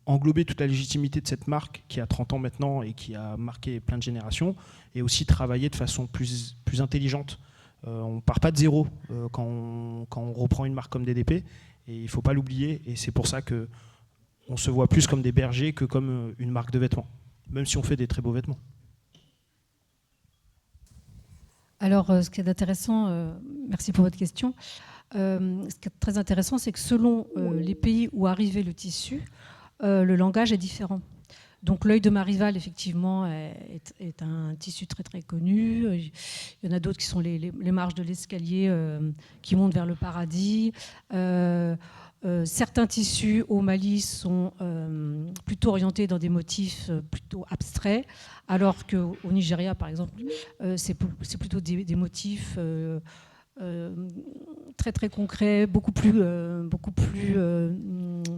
englober toute la légitimité de cette marque qui a 30 ans maintenant et qui a marqué plein de générations, et aussi travailler de façon plus intelligente. On ne part pas de zéro quand on reprend une marque comme DDP, et il ne faut pas l'oublier, et c'est pour ça qu'on se voit plus comme des bergers que comme une marque de vêtements, même si on fait des très beaux vêtements. Alors, ce qui est intéressant, merci pour votre question, ce qui est très intéressant, c'est que selon les pays où arrivait le tissu, le langage est différent. Donc l'œil de ma rivale, effectivement, est un tissu très très connu. Il y en a d'autres qui sont les marches de l'escalier qui montent vers le paradis. Certains tissus au Mali sont plutôt orientés dans des motifs plutôt abstraits, alors qu'au Nigeria, par exemple, c'est plutôt des motifs très très concrets, beaucoup plus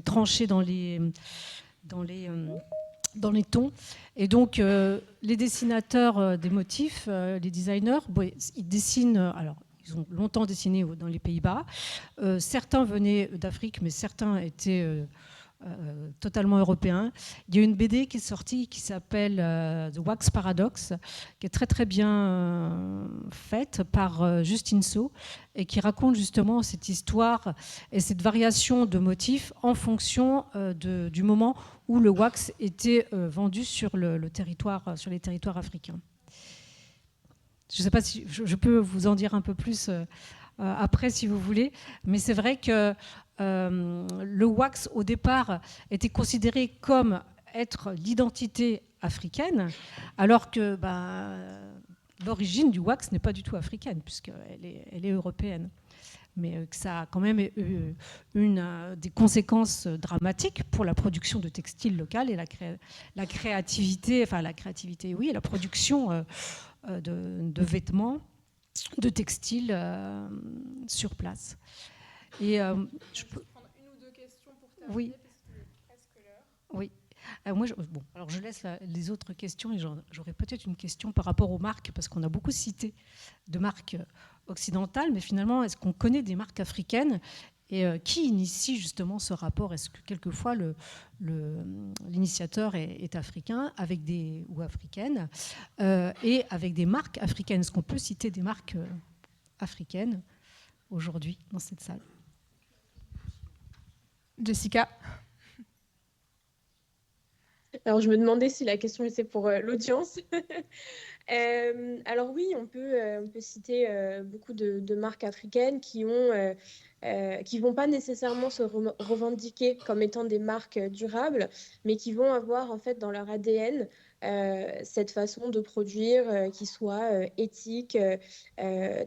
tranchés dans les tons. Et donc, les dessinateurs des motifs, les designers, ils dessinent. Alors, ils ont longtemps dessiné dans les Pays-Bas. Certains venaient d'Afrique, mais certains étaient totalement européen. Il y a une BD qui est sortie qui s'appelle The Wax Paradox, qui est très très bien faite par Justine So et qui raconte justement cette histoire et cette variation de motifs en fonction du moment où le wax était vendu sur le territoire, sur les territoires africains. Je ne sais pas si je peux vous en dire un peu plus après si vous voulez, mais c'est vrai que le wax au départ était considéré comme être l'identité africaine, alors que l'origine du wax n'est pas du tout africaine, puisqu'elle est européenne. Mais que ça a quand même eu des conséquences dramatiques pour la production de textiles locales et la créativité, oui, la production de vêtements, de textiles sur place. Et je peux prendre une ou deux questions pour terminer, oui. parce qu'il est presque l'heure. Oui. Alors je laisse les autres questions et j'aurais peut-être une question par rapport aux marques, parce qu'on a beaucoup cité de marques occidentales, mais finalement, est-ce qu'on connaît des marques africaines et qui initie justement ce rapport? Est-ce que quelquefois l'initiateur est africain ou africaine et avec des marques africaines? Est-ce qu'on peut citer des marques africaines aujourd'hui dans cette salle? Jessica. Alors, je me demandais si la question était pour l'audience. Alors oui, on peut citer beaucoup de marques africaines qui vont pas nécessairement se revendiquer comme étant des marques durables, mais qui vont avoir en fait dans leur ADN cette façon de produire qui soit éthique,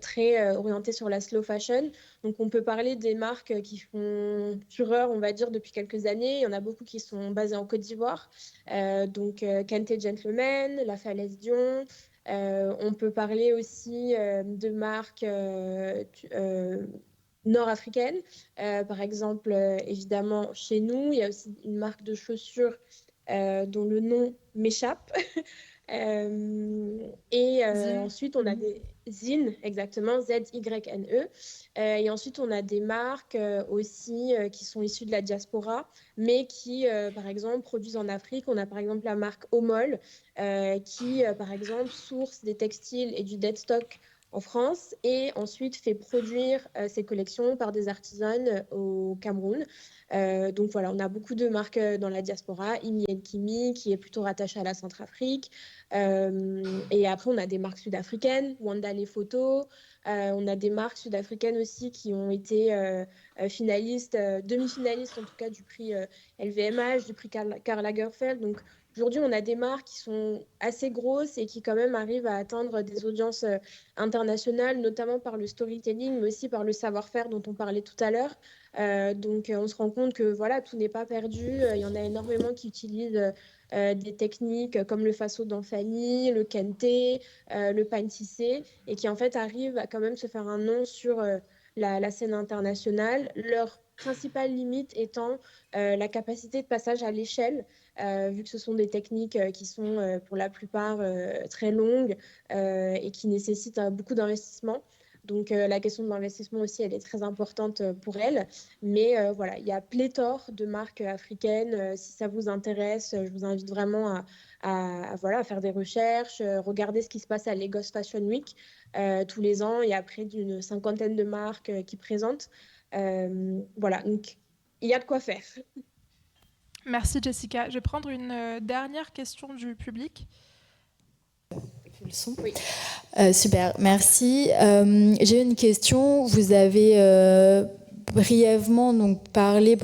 très orientée sur la slow fashion. Donc on peut parler des marques qui font fureur, on va dire, depuis quelques années. Il y en a beaucoup qui sont basées en Côte d'Ivoire, donc Kente Gentleman, La Falaise Dion. On peut parler aussi de marques nord-africaines. Par exemple, évidemment, chez nous, il y a aussi une marque de chaussures dont le nom m'échappe. Ensuite, on a des ZYNE, exactement, Z-Y-N-E. Et ensuite, on a des marques aussi qui sont issues de la diaspora, mais qui, par exemple, produisent en Afrique. On a par exemple la marque Omol, qui, par exemple, source des textiles et du deadstock en France et ensuite fait produire ses collections par des artisans au Cameroun. Donc voilà, on a beaucoup de marques dans la diaspora, Imi Kimi qui est plutôt rattachée à la Centrafrique. Et après, on a des marques sud-africaines, Wanda Les Photos. On a des marques sud-africaines aussi qui ont été finalistes, demi-finalistes en tout cas du prix LVMH, du prix Karl Lagerfeld. Donc aujourd'hui, on a des marques qui sont assez grosses et qui quand même arrivent à atteindre des audiences internationales, notamment par le storytelling, mais aussi par le savoir-faire dont on parlait tout à l'heure. Donc on se rend compte que voilà, tout n'est pas perdu. Il y en a énormément qui utilisent des techniques comme le faso d'Anfani, le kente, le pain tissé, et qui en fait arrivent à quand même se faire un nom sur la scène internationale. Leur principale limite étant la capacité de passage à l'échelle, vu que ce sont des techniques qui sont pour la plupart très longues et qui nécessitent beaucoup d'investissement. Donc la question de l'investissement aussi, elle est très importante pour elles. Mais voilà, il y a pléthore de marques africaines. Si ça vous intéresse, je vous invite vraiment à faire des recherches, regarder ce qui se passe à Lagos Fashion Week tous les ans. Il y a près d'une 50aine de marques qui présentent. Voilà, donc il y a de quoi faire. Merci Jessica. Je vais prendre une dernière question du public. Le son. Oui. Super, merci. J'ai une question. Vous avez brièvement donc parlé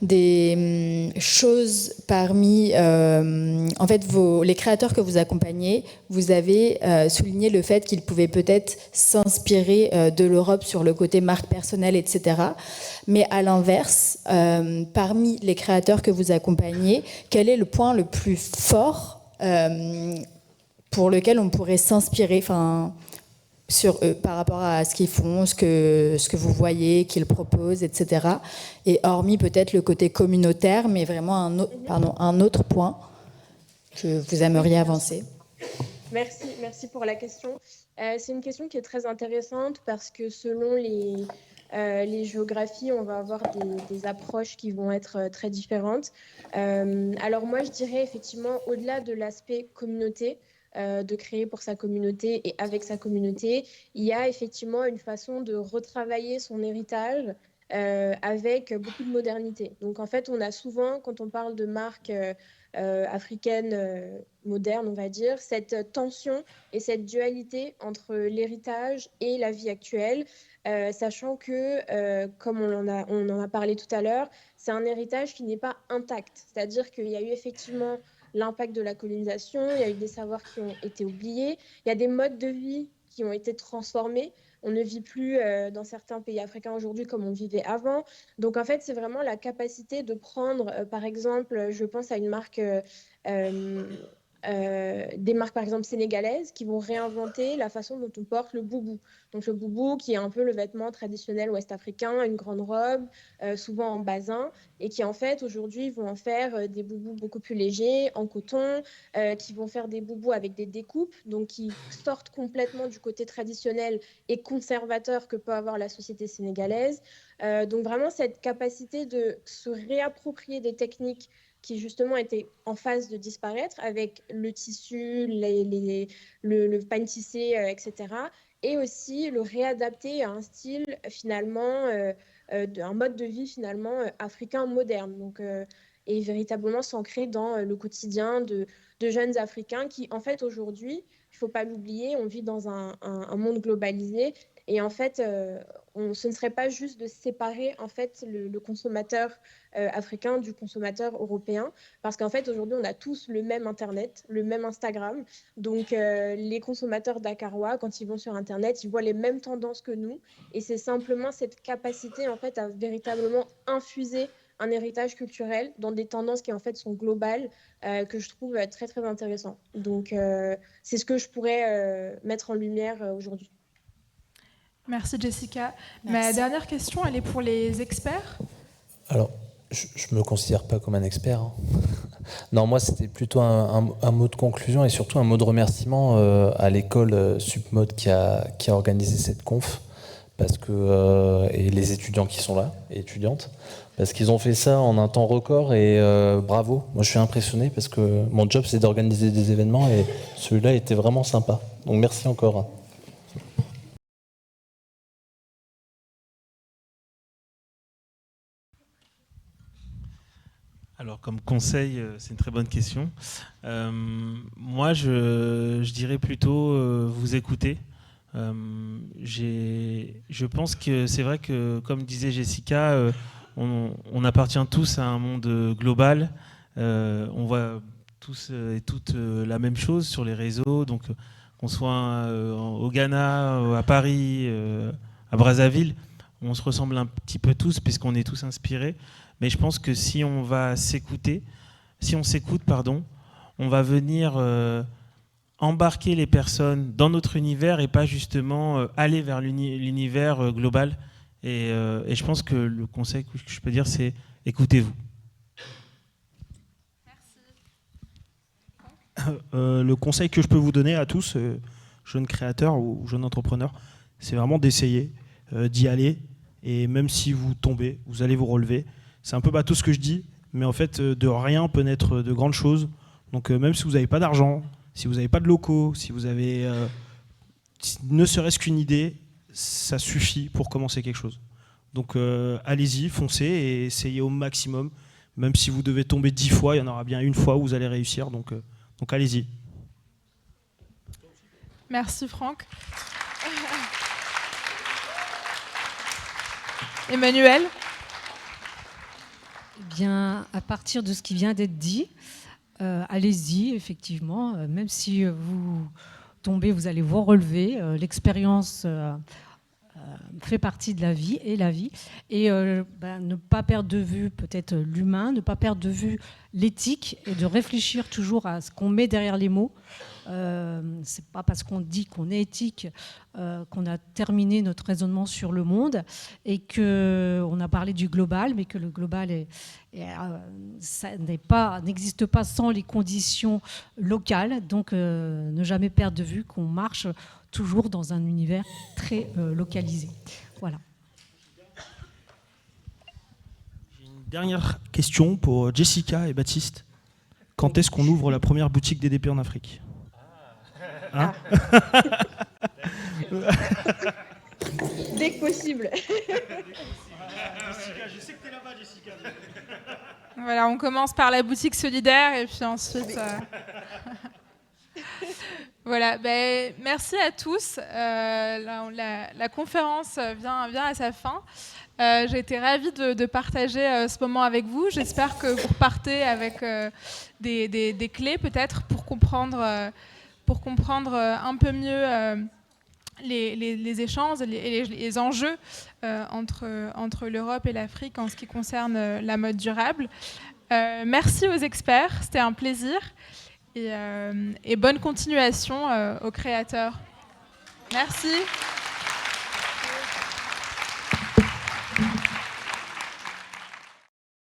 des choses parmi en fait les créateurs que vous accompagnez. Vous avez souligné le fait qu'ils pouvaient peut-être s'inspirer de l'Europe sur le côté marque personnelle, etc. Mais à l'inverse, parmi les créateurs que vous accompagnez, quel est le point le plus fort pour lequel on pourrait s'inspirer, sur eux, par rapport à ce qu'ils font, ce que vous voyez, qu'ils proposent, etc. Et hormis peut-être le côté communautaire, mais vraiment un autre point que vous aimeriez avancer. Merci pour la question. C'est une question qui est très intéressante parce que selon les géographies, on va avoir des approches qui vont être très différentes. Alors moi, je dirais effectivement, au-delà de l'aspect communauté, de créer pour sa communauté et avec sa communauté, il y a effectivement une façon de retravailler son héritage avec beaucoup de modernité. Donc en fait, on a souvent, quand on parle de marques africaines modernes, on va dire, cette tension et cette dualité entre l'héritage et la vie actuelle, sachant que, comme on en a parlé tout à l'heure, c'est un héritage qui n'est pas intact. C'est-à-dire qu'il y a eu effectivement l'impact de la colonisation, il y a eu des savoirs qui ont été oubliés, il y a des modes de vie qui ont été transformés. On ne vit plus dans certains pays africains aujourd'hui comme on vivait avant. Donc, en fait, c'est vraiment la capacité de prendre, par exemple, je pense à une marque, des marques, par exemple, sénégalaises qui vont réinventer la façon dont on porte le boubou. Donc, le boubou qui est un peu le vêtement traditionnel ouest-africain, une grande robe, souvent en basin, et qui, en fait, aujourd'hui, vont en faire des boubous beaucoup plus légers, en coton, qui vont faire des boubous avec des découpes, donc qui sortent complètement du côté traditionnel et conservateur que peut avoir la société sénégalaise. Donc vraiment cette capacité de se réapproprier des techniques qui justement étaient en phase de disparaître avec le tissu, le pain tissé, etc. Et aussi le réadapter à un style finalement, un mode de vie finalement africain moderne. Donc, et véritablement s'ancrer dans le quotidien de jeunes Africains qui, en fait, aujourd'hui, il ne faut pas l'oublier, on vit dans un monde globalisé et en fait, ce ne serait pas juste de séparer en fait le consommateur africain du consommateur européen, parce qu'en fait aujourd'hui on a tous le même Internet, le même Instagram, donc les consommateurs dakarois quand ils vont sur Internet, ils voient les mêmes tendances que nous, et c'est simplement cette capacité en fait à véritablement infuser un héritage culturel dans des tendances qui en fait sont globales que je trouve très très intéressant. Donc c'est ce que je pourrais mettre en lumière aujourd'hui. Merci Jessica. Merci. Ma dernière question, elle est pour les experts. Alors, je ne me considère pas comme un expert. Hein. Non, moi, c'était plutôt un mot de conclusion et surtout un mot de remerciement à l'école Submode qui a organisé cette conf, parce que, et les étudiants qui sont là, et étudiantes, parce qu'ils ont fait ça en un temps record et bravo. Moi, je suis impressionné parce que mon job, c'est d'organiser des événements et celui-là était vraiment sympa. Donc, merci encore. Alors, comme conseil, c'est une très bonne question. Moi, je dirais plutôt vous écouter. Je pense que c'est vrai que, comme disait Jessica, on appartient tous à un monde global. On voit tous et toutes la même chose sur les réseaux. Donc, qu'on soit au Ghana, à Paris, à Brazzaville, on se ressemble un petit peu tous puisqu'on est tous inspirés. Mais je pense que si on va s'écouter, on va venir embarquer les personnes dans notre univers et pas justement aller vers l'univers global. Et je pense que le conseil que je peux dire, c'est écoutez-vous. Le conseil que je peux vous donner à tous, jeunes créateurs ou jeunes entrepreneurs, c'est vraiment d'essayer, d'y aller. Et même si vous tombez, vous allez vous relever. C'est un peu bateau ce que je dis, mais en fait, de rien peut naître de grandes choses. Donc même si vous n'avez pas d'argent, si vous n'avez pas de locaux, si vous avez ne serait-ce qu'une idée, ça suffit pour commencer quelque chose. Donc allez-y, foncez et essayez au maximum. Même si vous devez tomber 10 fois, il y en aura bien une fois où vous allez réussir. Donc allez-y. Merci Franck. Emmanuel ? Eh bien, à partir de ce qui vient d'être dit, allez-y, effectivement. Même si vous tombez, vous allez vous relever. L'expérience fait partie de la vie et la vie. Et ne pas perdre de vue peut-être l'humain, ne pas perdre de vue l'éthique et de réfléchir toujours à ce qu'on met derrière les mots. C'est pas parce qu'on dit qu'on est éthique qu'on a terminé notre raisonnement sur le monde et qu'on a parlé du global, mais que le global ça n'existe pas sans les conditions locales. Donc ne jamais perdre de vue qu'on marche toujours dans un univers très localisé. Voilà. Dernière question pour Jessica et Baptiste. Quand est-ce qu'on ouvre la première boutique DDP en Afrique? Hein? Dès que possible. Je sais que t'es là-bas, Jessica. Voilà, on commence par la boutique solidaire et puis ensuite... Voilà, merci à tous. La conférence vient à sa fin. J'ai été ravie de partager ce moment avec vous. J'espère que vous repartez avec des clés peut-être pour comprendre un peu mieux les échanges et les enjeux entre l'Europe et l'Afrique en ce qui concerne la mode durable. Merci aux experts, c'était un plaisir. Et bonne continuation aux créateurs. Merci.